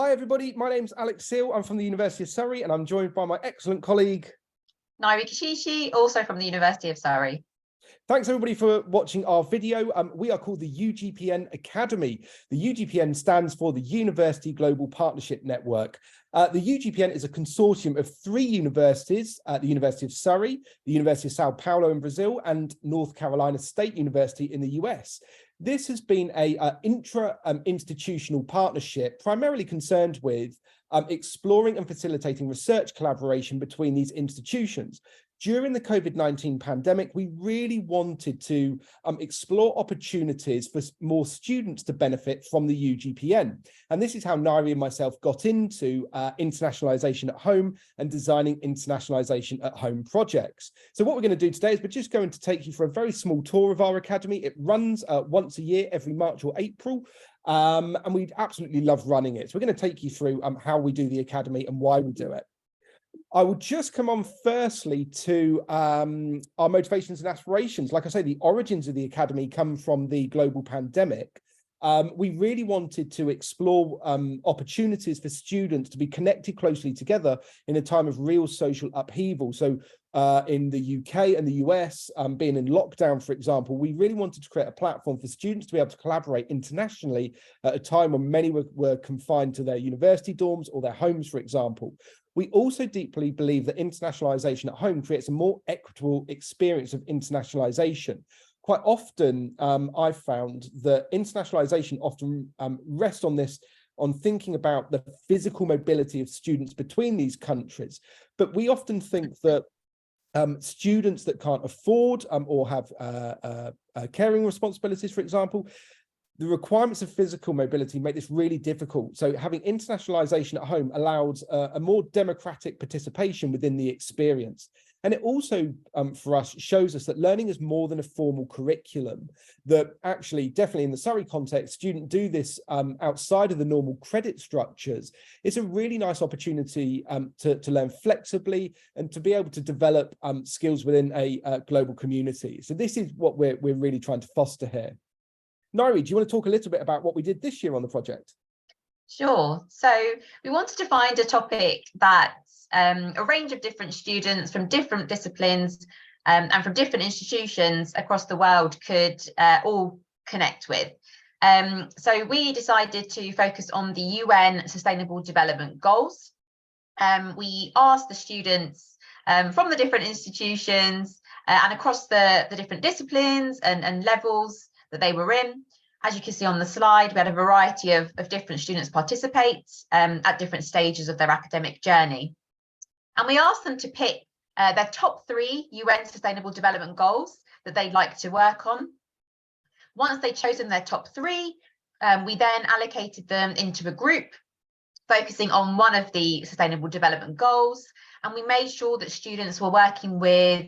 Hi, everybody. My name's Alex Seal. I'm from the University of Surrey, and I'm joined by my excellent colleague, Nairi Kishishi, also from the University of Surrey. Thanks, everybody, for watching our video. We are called the UGPN Academy. The UGPN stands for the University Global Partnership Network. The UGPN is a consortium of 3 universities, the University of Surrey, the University of Sao Paulo in Brazil, and North Carolina State University in the US. This has been a intra-institutional partnership primarily concerned with exploring and facilitating research collaboration between these institutions. During the COVID-19 pandemic, we really wanted to explore opportunities for more students to benefit from the UGPN. And this is how Nairi and myself got into internationalization at home and designing internationalization at home projects. So what we're going to do today is we're just going to take you for a very small tour of our academy. It runs once a year, every March or April. And we'd absolutely love running it. So we're going to take you through how we do the academy and why we do it. I will just come on firstly to our motivations and aspirations. Like I say, the origins of the academy come from the global pandemic. We really wanted to explore opportunities for students to be connected closely together in a time of real social upheaval. So in the UK and the US, being in lockdown, for example, we really wanted to create a platform for students to be able to collaborate internationally at a time when many were confined to their university dorms or their homes, for example. We also deeply believe that internationalization at home creates a more equitable experience of internationalization. Quite often, I've found that internationalization often rests on thinking about the physical mobility of students between these countries. But we often think that students that can't afford or have caring responsibilities, for example, the requirements of physical mobility make this really difficult. So having internationalization at home allows a more democratic participation within the experience. And it also, for us, shows us that learning is more than a formal curriculum, that actually, definitely in the Surrey context, students do this outside of the normal credit structures. It's a really nice opportunity to learn flexibly and to be able to develop skills within a global community. So this is what we're really trying to foster here. Nairi, do you want to talk a little bit about what we did this year on the project? Sure. So we wanted to find a topic that a range of different students from different disciplines and from different institutions across the world could all connect with. So we decided to focus on the UN Sustainable Development Goals. We asked the students from the different institutions and across the different disciplines and levels that they were in. As you can see on the slide, we had a variety of different students participate at different stages of their academic journey. And we asked them to pick their top 3 UN Sustainable Development Goals that they'd like to work on. Once they'd chosen their top 3, we then allocated them into a group focusing on one of the Sustainable Development Goals. And we made sure that students were working with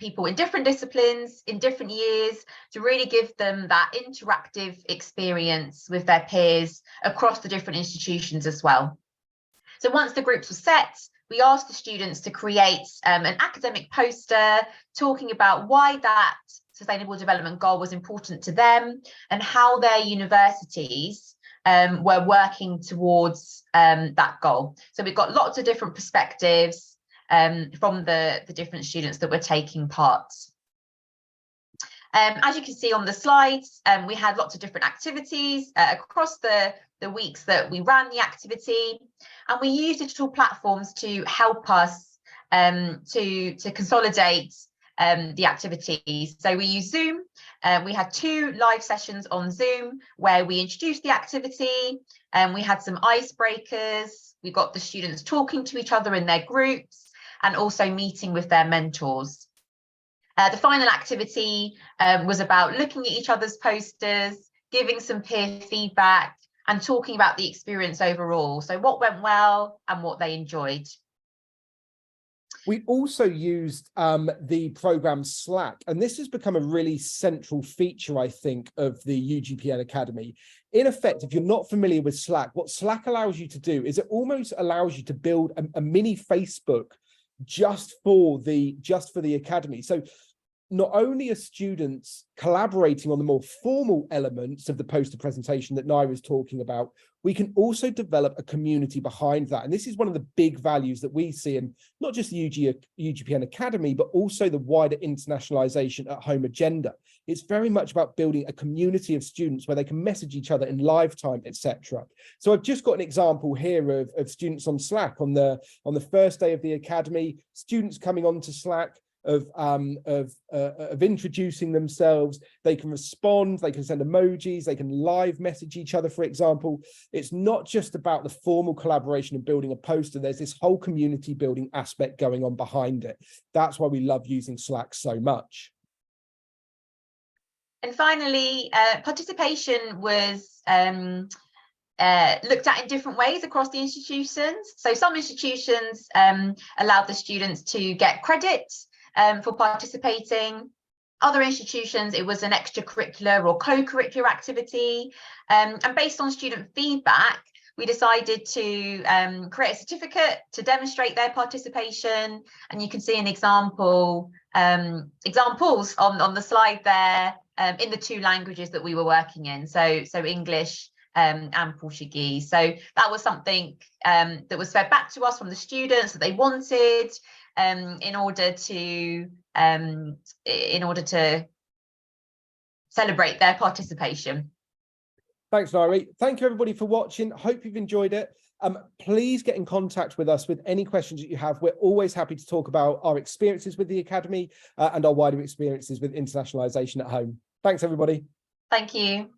people in different disciplines, in different years, to really give them that interactive experience with their peers across the different institutions as well. So once the groups were set, we asked the students to create an academic poster talking about why that Sustainable Development Goal was important to them and how their universities were working towards that goal. So we've got lots of different perspectives from the different students that were taking part. As you can see on the slides, we had lots of different activities across the weeks that we ran the activity, and we used digital platforms to help us to consolidate the activities. So we used Zoom. We had 2 live sessions on Zoom where we introduced the activity, and we had some icebreakers. We got the students talking to each other in their groups and also meeting with their mentors. The final activity was about looking at each other's posters, giving some peer feedback and talking about the experience overall. So what went well and what they enjoyed. We also used the program Slack, and this has become a really central feature, I think, of the UGPN Academy. In effect, if you're not familiar with Slack, what Slack allows you to do is it almost allows you to build a mini Facebook just for the academy. So not only are students collaborating on the more formal elements of the poster presentation that Naira is talking about, we can also develop a community behind that. And this is one of the big values that we see in not just the UGPN Academy, but also the wider internationalization at home agenda. It's very much about building a community of students where they can message each other in live time, etc. So I've just got an example here of students on Slack on the first day of the Academy, students coming onto Slack, of introducing themselves. They can respond, they can send emojis, they can live message each other, for example. It's not just about the formal collaboration and building a poster. There's this whole community building aspect going on behind it. That's why we love using Slack so much. And finally, participation was looked at in different ways across the institutions. So some institutions allowed the students to get credit for participating. Other institutions, it was an extracurricular or co-curricular activity. And based on student feedback, we decided to create a certificate to demonstrate their participation. And you can see an examples on the slide there in the two languages that we were working in, so English and Portuguese. So that was something that was fed back to us from the students that they wanted in order to celebrate their participation. Thanks, Naira. Thank you, everybody, for watching. Hope you've enjoyed it. Please get in contact with us with any questions that you have. We're always happy to talk about our experiences with the Academy and our wider experiences with internationalization at home. Thanks, everybody. Thank you.